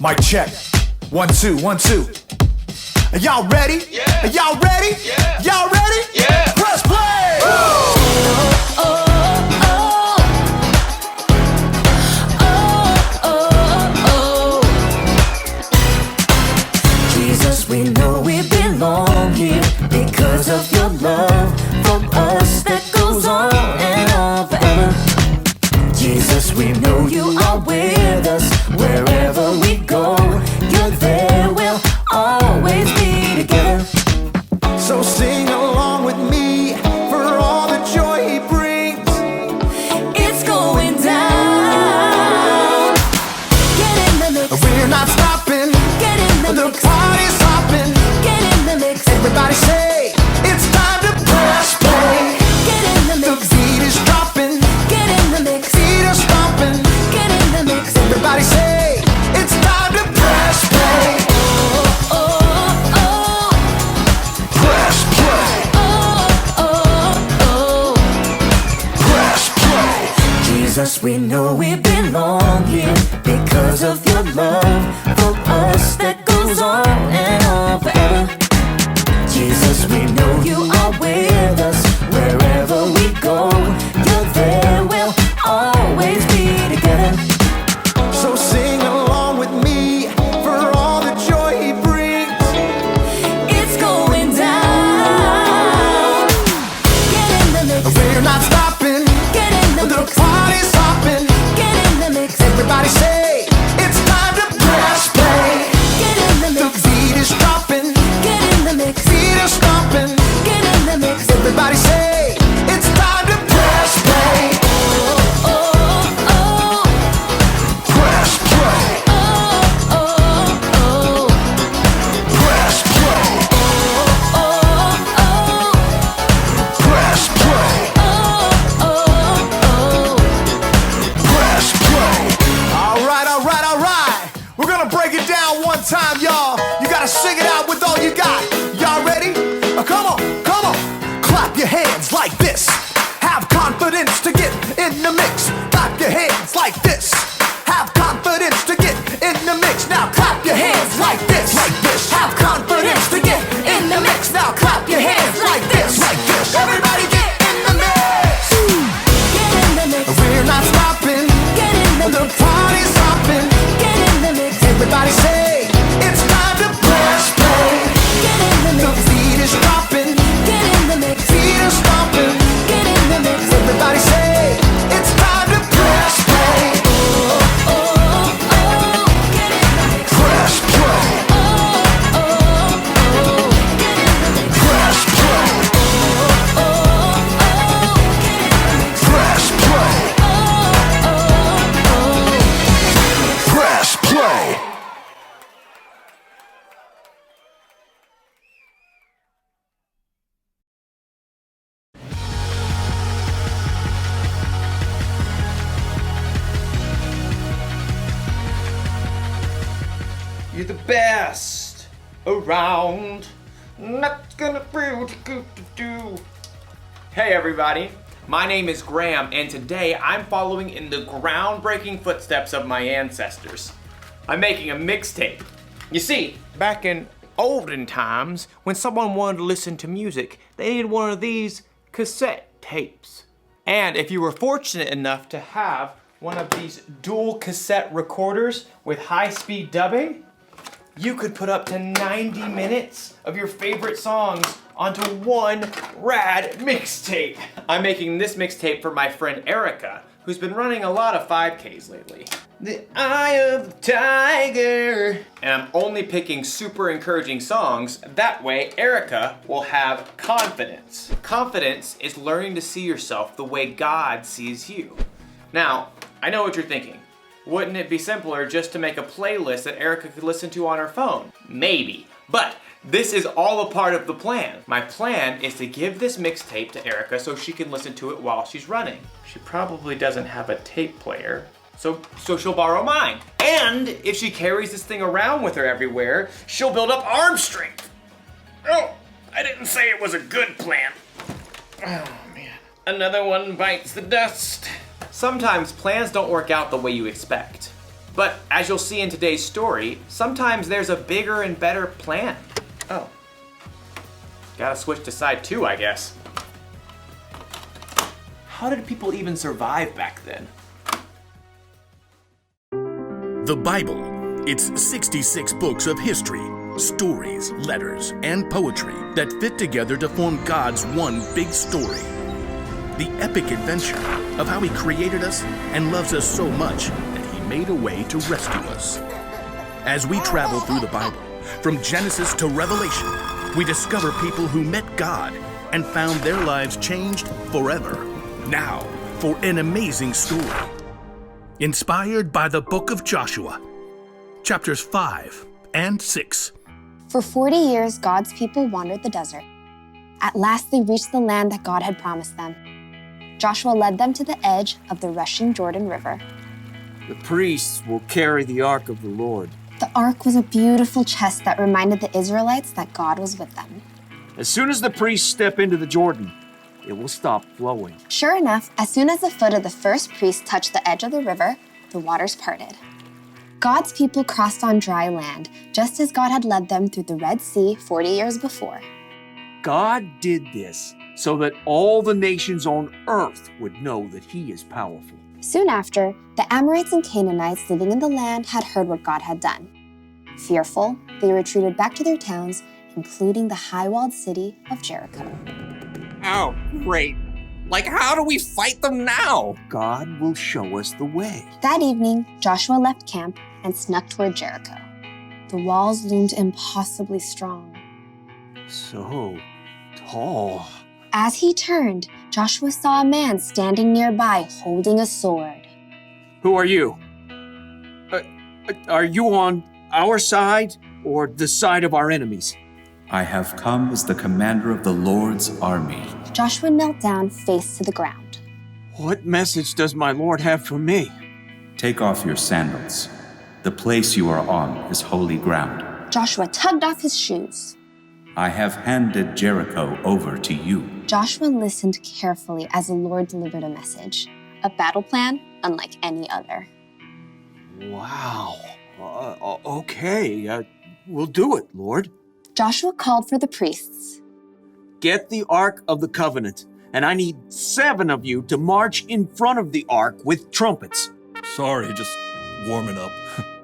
Mic check. 1, 2, 1, 2. Are y'all ready? Yeah. Are y'all ready? Yeah. Y'all ready? Yeah. Press play. Jesus, we know we belong here because of your love for us that goes on and on forever. Jesus, we know you are with us wherever we go. You're there, we'll always be together. So sing along with me for all the joy he brings. It's going down. Get in the mix. We're not stopping. Get in the The mix. party's hopping. Get in the mix. Everybody say it's time to press play. Get in the The mix. beat is dropping. Get in the mix. Feet are stomping. Get in the mix. Everybody say it's time to press play. Oh, oh, oh. Press play. Press play. Jesus, we know we belong here because of your love for us that goes on and on forever. Jesus, we know you are with us wherever we go. You're there, we'll always be together. So sing along with me for all the joy he brings. It's going down. Get in the mix. We're not stopping. Get in the The mix. party's hopping. Get in the mix. Everybody say it's time to press play. Get in the The mix. beat is dropping. Get in the mix. Feet are stomping. Get in the mix. Everybody say it's time to press play. Oh, oh, oh. Press play. Oh, oh, oh. Press play. Oh, oh. Press play. Oh, oh. Press play. All right, all right, all right. We're gonna break it down one time, y'all. You gotta sing it out with all you got. Y'all ready? Come on, come on. Clap your hands like this. Have confidence to get in the mix. Clap your hands like this. Have confidence to get in the mix. Now clap your hands like this. Like this. Have confidence to get in the mix. Now clap your hands like this. Like this. Everybody get in the mix. Get in the mix. We're not stopping. Get in the The mix. party's hopping. Get in the mix. Everybody say it's time to press play. Get in the The mix. beat is dropping. Get in the mix. Feet are stomping. Get in the mix. Everybody say it's time to press play. Oh, oh. Get in the mix. Press play. Oh, oh. Get in the mix. Press play. Oh, oh. Get in the mix. Press play. Oh, Press play. You're the best around. Not gonna feel too good to do. Hey everybody, my name is Graham, and today I'm following in the groundbreaking footsteps of my ancestors. I'm making a mixtape. You see, back in olden times, when someone wanted to listen to music, they needed one of these cassette tapes. And if you were fortunate enough to have one of these dual cassette recorders with high-speed dubbing, you could put up to 90 minutes of your favorite songs onto one rad mixtape. I'm making this mixtape for my friend Erica, who's been running a lot of 5Ks lately. The Eye of the Tiger. And I'm only picking super encouraging songs. That way, Erica will have confidence. Confidence is learning to see yourself the way God sees you. Now, I know what you're thinking. Wouldn't it be simpler just to make a playlist that Erica could listen to on her phone? Maybe, but this is all a part of the plan. My plan is to give this mixtape to Erica so she can listen to it while she's running. She probably doesn't have a tape player, so she'll borrow mine. And if she carries this thing around with her everywhere, she'll build up arm strength. Oh, I didn't say it was a good plan. Oh man. Another one bites the dust. Sometimes plans don't work out the way you expect. But as you'll see in today's story, sometimes there's a bigger and better plan. Oh. Gotta switch to side 2, I guess. How did people even survive back then? The Bible. It's 66 books of history, stories, letters, and poetry that fit together to form God's one big story. The epic adventure of how He created us and loves us so much that He made a way to rescue us. As we travel through the Bible, from Genesis to Revelation, we discover people who met God and found their lives changed forever. Now, for an amazing story. Inspired by the book of Joshua, chapters 5 and 6. For 40 years, God's people wandered the desert. At last, they reached the land that God had promised them. Joshua led them to the edge of the rushing Jordan River. The priests will carry the ark of the Lord. The ark was a beautiful chest that reminded the Israelites that God was with them. As soon as the priests step into the Jordan, it will stop flowing. Sure enough, as soon as the foot of the first priest touched the edge of the river, the waters parted. God's people crossed on dry land, just as God had led them through the Red Sea 40 years before. God did this so that all the nations on earth would know that He is powerful. Soon after, the Amorites and Canaanites living in the land had heard what God had done. Fearful, they retreated back to their towns, including the high-walled city of Jericho. Oh, great. Like, how do we fight them now? God will show us the way. That evening, Joshua left camp and snuck toward Jericho. The walls loomed impossibly strong. So tall. As he turned, Joshua saw a man standing nearby holding a sword. Who are you? Are you on our side or the side of our enemies? I have come as the commander of the Lord's army. Joshua knelt down, face to the ground. What message does my Lord have for me? Take off your sandals. The place you are on is holy ground. Joshua tugged off his shoes. I have handed Jericho over to you. Joshua listened carefully as the Lord delivered a message, a battle plan unlike any other. Wow. Okay. We'll do it, Lord. Joshua called for the priests. Get the Ark of the Covenant, and I need 7 of you to march in front of the Ark with trumpets. Sorry, just warming up.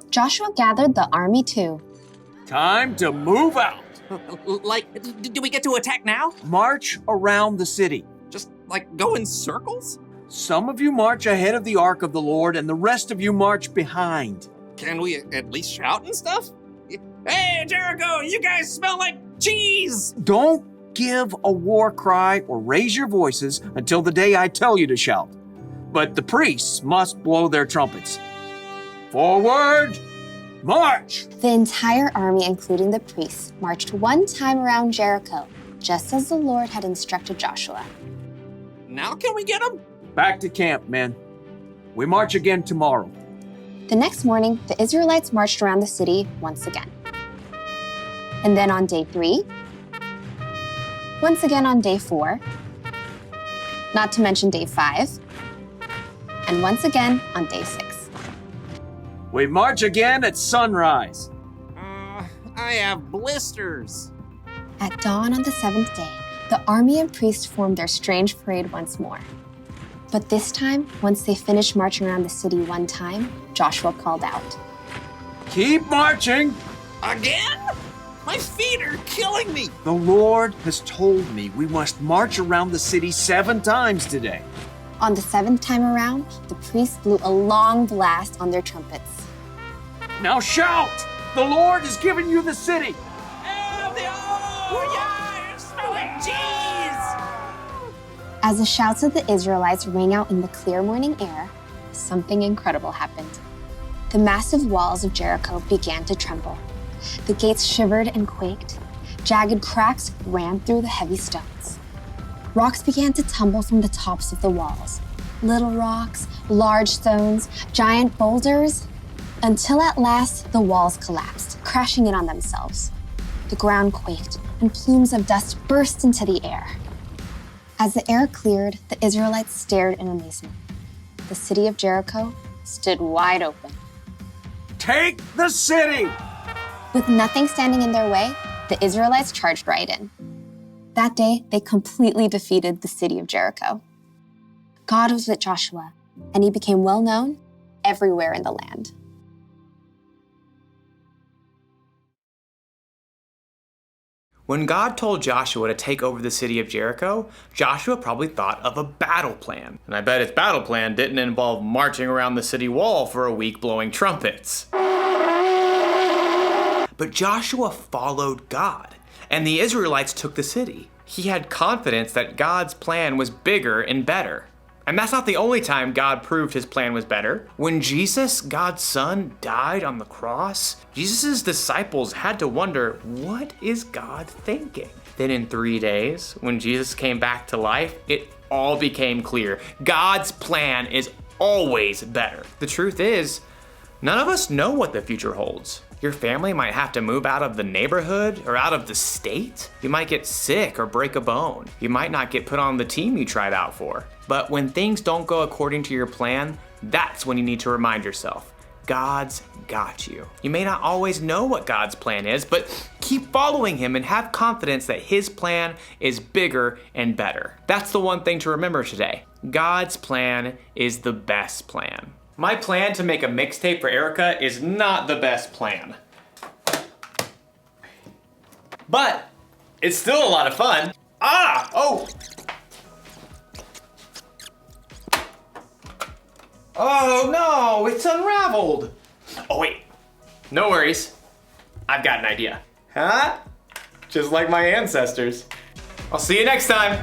Joshua gathered the army too. Time to move out. Like, do we get to attack now? March around the city. Just, like, go in circles? Some of you march ahead of the Ark of the Lord, and the rest of you march behind. Can we at least shout and stuff? Hey, Jericho, you guys smell like cheese! Don't give a war cry or raise your voices until the day I tell you to shout. But the priests must blow their trumpets. Forward, march! The entire army, including the priests, marched one time around Jericho, just as the Lord had instructed Joshua. Now can we get them? Back to camp, men. We march again tomorrow. The next morning, the Israelites marched around the city once again. And then on day 3, once again on day 4, not to mention day 5, and once again on day 6. We march again at sunrise. I have blisters. At dawn on the 7th day, the army and priests formed their strange parade once more. But this time, once they finished marching around the city one time, Joshua called out. Keep marching! Again? My feet are killing me. The Lord has told me we must march around the city 7 times today. On the 7th time around, the priests blew a long blast on their trumpets. Now shout! The Lord has given you the city! Yeah, it's smelling cheese! As the shouts of the Israelites rang out in the clear morning air, something incredible happened. The massive walls of Jericho began to tremble. The gates shivered and quaked. Jagged cracks ran through the heavy stones. Rocks began to tumble from the tops of the walls. Little rocks, large stones, giant boulders, until at last the walls collapsed, crashing in on themselves. The ground quaked, and plumes of dust burst into the air. As the air cleared, the Israelites stared in amazement. The city of Jericho stood wide open. Take the city! With nothing standing in their way, the Israelites charged right in. That day, they completely defeated the city of Jericho. God was with Joshua, and he became well known everywhere in the land. When God told Joshua to take over the city of Jericho, Joshua probably thought of a battle plan. And I bet his battle plan didn't involve marching around the city wall for a week blowing trumpets. But Joshua followed God, and the Israelites took the city. He had confidence that God's plan was bigger and better. And that's not the only time God proved his plan was better. When Jesus, God's son, died on the cross, Jesus' disciples had to wonder, what is God thinking? Then in 3 days, when Jesus came back to life, it all became clear. God's plan is always better. The truth is, none of us know what the future holds. Your family might have to move out of the neighborhood or out of the state. You might get sick or break a bone. You might not get put on the team you tried out for. But when things don't go according to your plan, that's when you need to remind yourself, God's got you. You may not always know what God's plan is, but keep following him and have confidence that his plan is bigger and better. That's the one thing to remember today. God's plan is the best plan. My plan to make a mixtape for Erica is not the best plan. But it's still a lot of fun. Oh no, it's unraveled. Oh wait, no worries. I've got an idea. Huh? Just like my ancestors. I'll see you next time.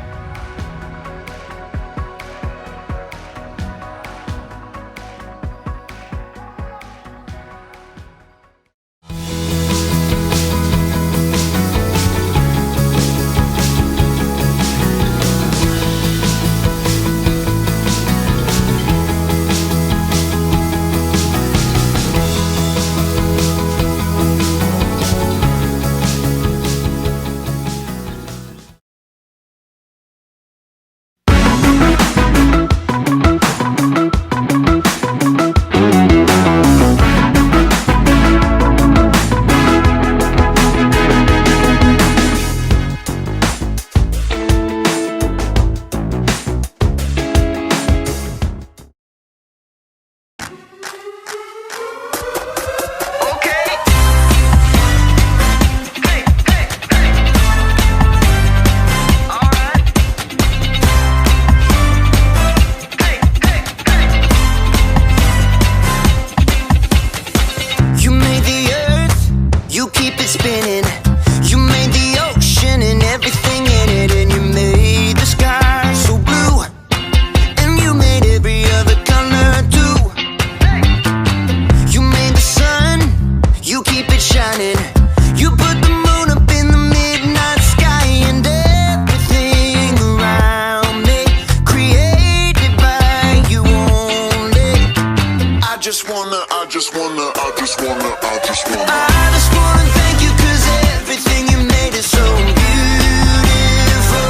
I just wanna thank you 'cause everything you made is so beautiful.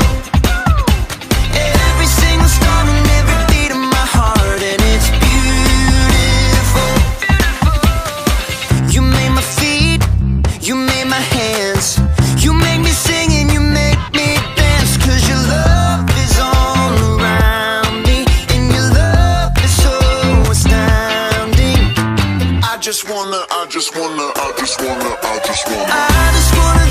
Every single star and every beat of my heart, and it's beautiful. You made my feet, you made my hands, you made me sing and you make me dance, 'cause your love is all around me, and your love is so astounding. I just wanna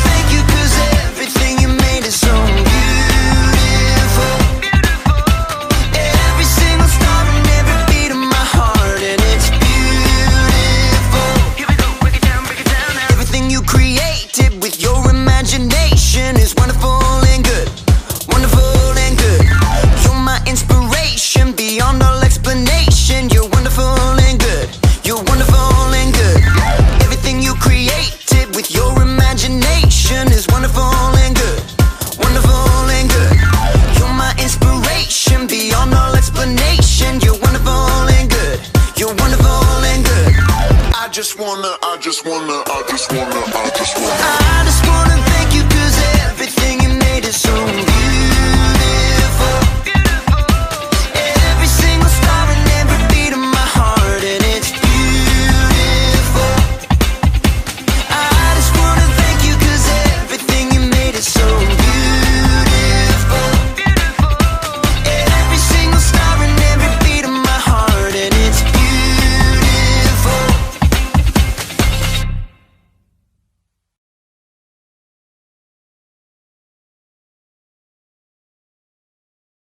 thank you 'cause everything you made is so beautiful. Every single star and every beat of my heart, and it's beautiful. Here we go, break it down now. Everything you created with your imagination is wonderful and good. Wonderful and good. You're my inspiration beyond all explanation. You're wonderful and good. You're wonderful and good. Everything you created with your imagination is wonderful and good. Wonderful and good. You're my inspiration beyond all explanation. You're wonderful and good. You're wonderful and good. I just wanna